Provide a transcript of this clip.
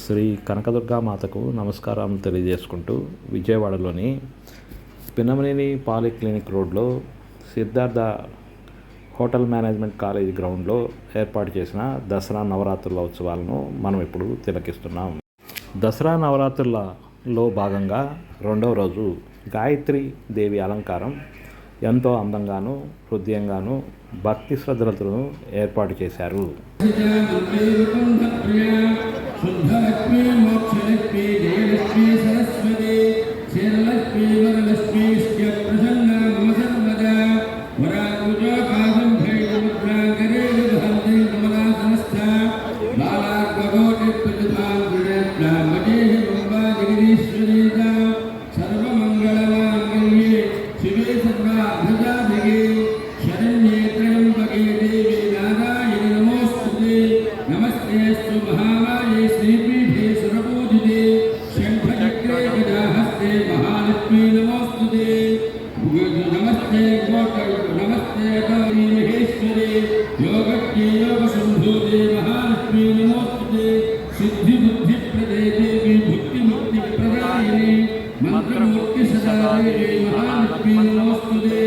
శ్రీ కనకదుర్గా మాతకు నమస్కారం తెలియజేసుకుంటూ విజయవాడలోని పిన్నమనేని పాలిక్లినిక్ రోడ్లో సిద్ధార్థ హోటల్ మేనేజ్మెంట్ కాలేజ్ గ్రౌండ్లో ఏర్పాటు చేసిన దసరా నవరాత్రుల ఉత్సవాలను మనం ఇప్పుడు తిలకిస్తున్నాం. దసరా నవరాత్రులలో భాగంగా రెండవ రోజు గాయత్రి దేవి అలంకారం ఎంతో అందంగాను హృదయంగాను భక్తి శ్రద్ధలతో ఏర్పాటు చేశారు. मंत्रमूर्ति सदा महालक्ष्मी नमोस्तुते।